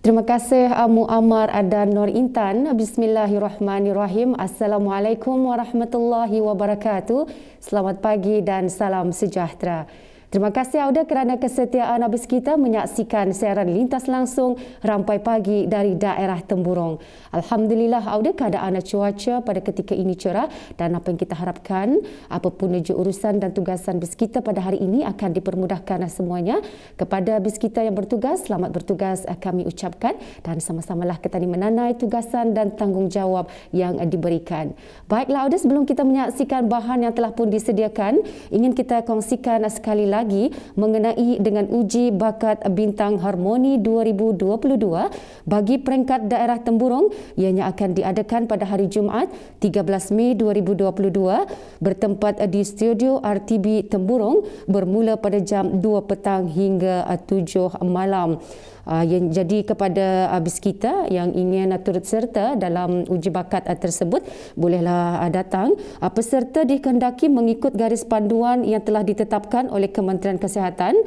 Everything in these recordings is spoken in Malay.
Terima kasih Muammar dan Nur Intan. Bismillahirrahmanirrahim. Assalamualaikum warahmatullahi wabarakatuh. Selamat pagi dan salam sejahtera. Terima kasih Auda kerana kesetiaan habis kita menyaksikan siaran lintas langsung Rampai Pagi dari daerah Temburong. Alhamdulillah Auda, keadaan cuaca pada ketika ini cerah dan apa yang kita harapkan apapun urusan dan tugasan bis kita pada hari ini akan dipermudahkan semuanya. Kepada bis kita yang bertugas, selamat bertugas kami ucapkan dan sama-samalah kita menanai tugasan dan tanggungjawab yang diberikan. Baiklah Auda, sebelum kita menyaksikan bahan yang telah pun disediakan, ingin kita kongsikan sekali lagi mengenai dengan uji bakat bintang harmoni 2022 bagi peringkat daerah Temburong. Ianya akan diadakan pada hari Jumaat 13 Mei 2022 bertempat di studio RTB Temburong bermula pada jam 2 petang hingga 7 malam. Jadi kepada bis kita yang ingin turut serta dalam uji bakat tersebut, bolehlah datang. Peserta dikehendaki mengikut garis panduan yang telah ditetapkan oleh Kementerian Kesihatan.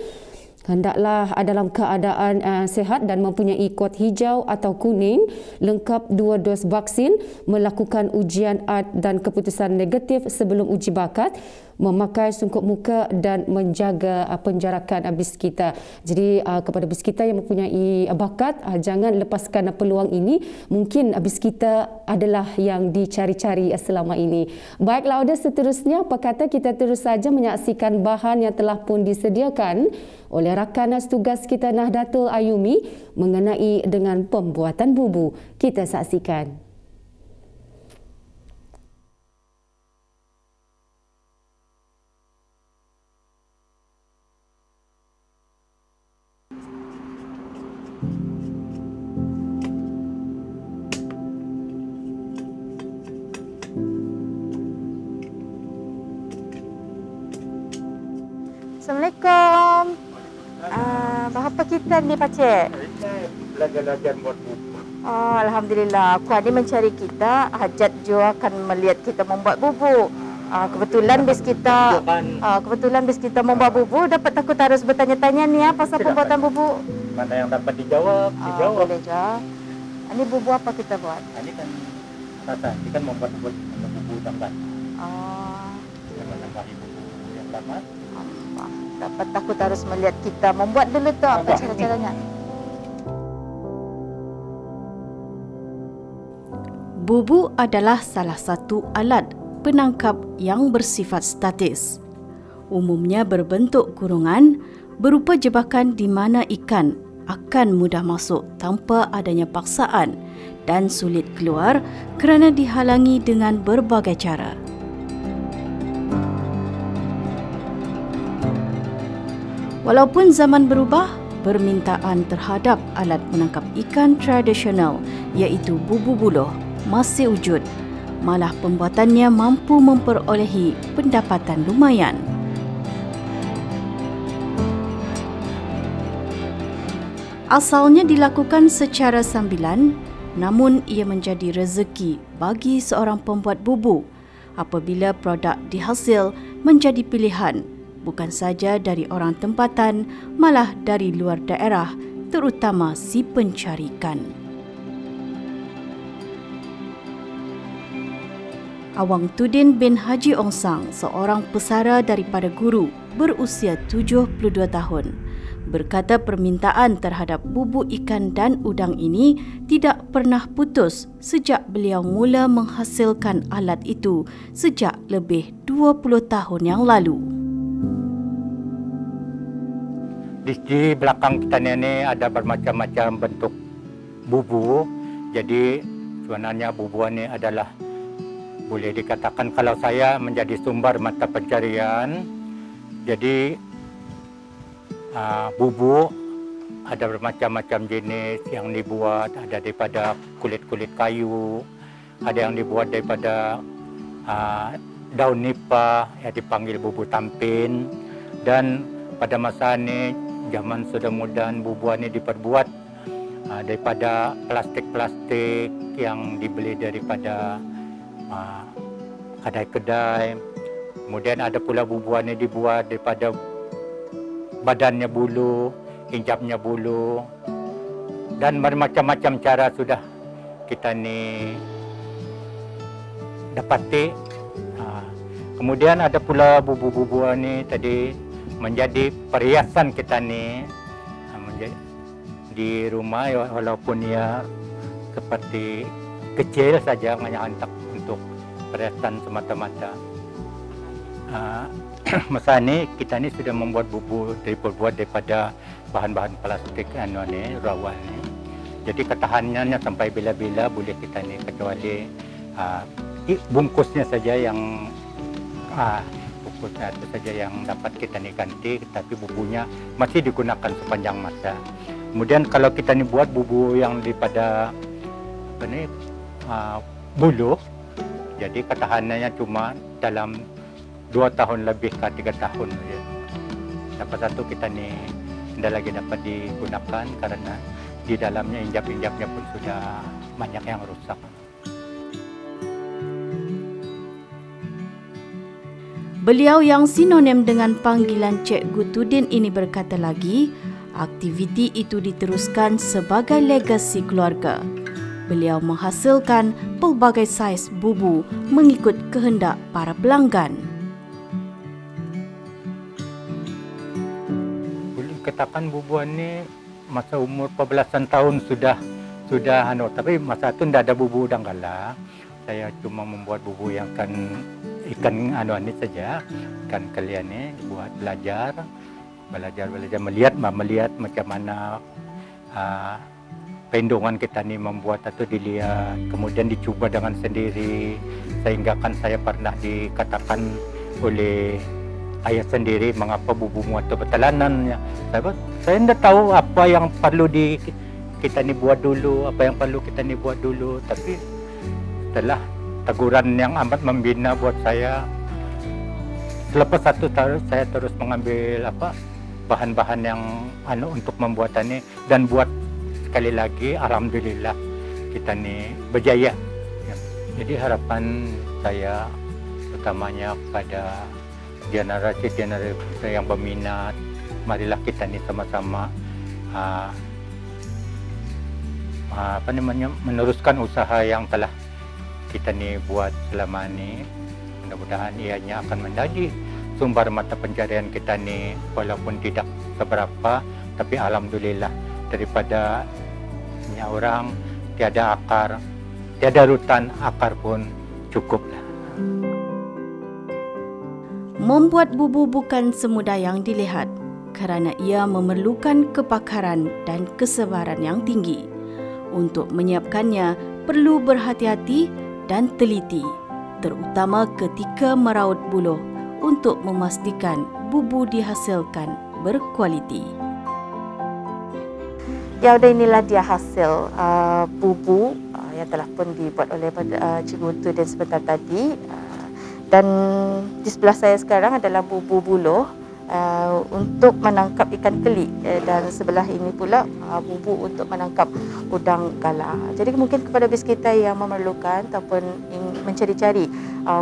Hendaklah dalam keadaan sihat dan mempunyai kod hijau atau kuning, lengkap 2 dos vaksin, melakukan ujian art dan keputusan negatif sebelum uji bakat, memakai sungkup muka dan menjaga penjarakan bis kita. Jadi kepada bis kita yang mempunyai bakat, jangan lepaskan peluang ini. Mungkin bis kita adalah yang dicari-cari selama ini. Baiklah Auda, seterusnya apa kata kita terus saja menyaksikan bahan yang telah pun disediakan oleh rakan tugas kita Nahdlatul Ayumi mengenai dengan pembuatan bubu. Kita saksikan. Assalamualaikum. Berapa kita ni Pakcik? Belajar buat bubu. Oh, Alhamdulillah. Aku ni mencari kita. Hajat Jo akan melihat kita membuat bubu. Kebetulan bis kita membuat bubu. Dapat takut harus bertanya-tanya ni pasal Tidak, pembuatan bubu. Mana yang dapat dijawab, dijawab. Boleh je. Ini bubu apa kita buat? Ini kan rasa, ini kan membuat bubu tambahan. Kita menambahi bubu yang lama. Dapat takut harus melihat kita membuat dulu tu apa cara-caranya. Bubu adalah salah satu alat penangkap yang bersifat statis. Umumnya berbentuk kurungan berupa jebakan di mana ikan akan mudah masuk tanpa adanya paksaan dan sulit keluar kerana dihalangi dengan berbagai cara. Walaupun zaman berubah, permintaan terhadap alat menangkap ikan tradisional iaitu bubu buluh masih wujud. Malah pembuatannya mampu memperolehi pendapatan lumayan. Asalnya dilakukan secara sambilan, namun ia menjadi rezeki bagi seorang pembuat bubu apabila produk dihasil menjadi pilihan bukan saja dari orang tempatan, malah dari luar daerah, terutama si pencari ikan. Awang Tudin bin Haji Ongsang, seorang pesara daripada Guru berusia 72 tahun, berkata permintaan terhadap bubu ikan dan udang ini tidak pernah putus sejak beliau mula menghasilkan alat itu sejak lebih 20 tahun yang lalu. Di belakang kita ini ada bermacam-macam bentuk bubu. Jadi sebenarnya bubu ini adalah boleh dikatakan kalau saya menjadi sumber mata pencarian. Jadi bubu ada bermacam-macam jenis yang dibuat. Ada daripada kulit-kulit kayu, ada yang dibuat daripada daun nipah yang dipanggil bubu tampin. Dan pada masa ini zaman sudah moden, bubu ini diperbuat daripada plastik-plastik yang dibeli daripada kedai-kedai. Kemudian ada pula bubu ini dibuat daripada badannya bulu, injapnya bulu. Dan bermacam-macam cara sudah kita ni dapati. Kemudian ada pula bubu-bubuan ni tadi menjadi perhiasan kita ni di rumah, walaupun ia seperti kecil saja, hanya untuk perhiasan semata-mata. Masa ni kita ni sudah membuat bubu dibuat daripada bahan-bahan plastik rawan ni. Jadi ketahanannya sampai bila-bila boleh kita ni, kecuali bungkusnya saja yang bungkusnya itu saja yang dapat kita ni ganti, tapi bubunya masih digunakan sepanjang masa. Kemudian kalau kita ni buat bubu yang daripada bulu, jadi ketahanannya cuma dalam 2 tahun lebih ke 3 tahun saja. Dapat satu kita ni tidak lagi dapat digunakan karena di dalamnya injap-injapnya pun sudah banyak yang rusak. Beliau yang sinonim dengan panggilan Cikgu Tudin ini berkata lagi, aktiviti itu diteruskan sebagai legasi keluarga. Beliau menghasilkan pelbagai saiz bubu mengikut kehendak para pelanggan. Boleh katakan bubuan ni masa umur 14 tahun sudah tapi masa tu tidak ada bubu danggala. Saya cuma membuat bubu yang ikan ini saja, ikan kalian ni buat belajar melihat macam mana pendongan kita ni membuat atau dilihat, kemudian dicuba dengan sendiri, sehingga kan saya pernah dikatakan oleh ayah sendiri mengapa bubu muat betalanan. Saya tidak tahu apa yang perlu kita ni buat dulu, apa yang perlu kita ni buat dulu, tapi setelah teguran yang amat membina buat saya, selepas 1 tahun saya terus mengambil bahan-bahan yang untuk membuatan ini, dan buat sekali lagi alhamdulillah kita ni berjaya. Jadi harapan saya utamanya kepada generasi yang berminat, marilah kita ni sama-sama meneruskan usaha yang telah kita ni buat selama ni. Mudah-mudahan ianya akan menjadi sumber mata pencarian kita ni, walaupun tidak seberapa, tapi alhamdulillah daripada orang tiada akar, tiada rutan, akar pun cukuplah. Membuat bubu bukan semudah yang dilihat kerana ia memerlukan kepakaran dan kesabaran yang tinggi. Untuk menyiapkannya perlu berhati-hati dan teliti, terutama ketika meraut buluh untuk memastikan bubu dihasilkan berkualiti. Ya, dan inilah dia hasil bubu yang telah pun dibuat oleh Cikgu Tudin sebentar tadi. Dan di sebelah saya sekarang adalah bubu buluh untuk menangkap ikan keli, dan sebelah ini pula bubu untuk menangkap udang galah. Jadi mungkin kepada bis kita yang memerlukan ataupun mencari-cari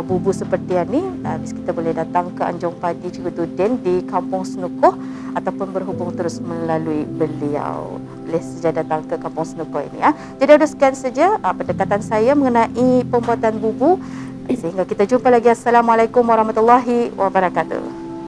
bubu seperti ini, bis kita boleh datang ke Anjung Padi Cikgu Tudin di Kampung Senukoh ataupun berhubung terus melalui beliau. Boleh saja datang ke Kampung Senukoh ini. Jadi ada sekian saja pendekatan saya mengenai pembuatan bubu. Sehingga kita jumpa lagi. Assalamualaikum warahmatullahi wabarakatuh.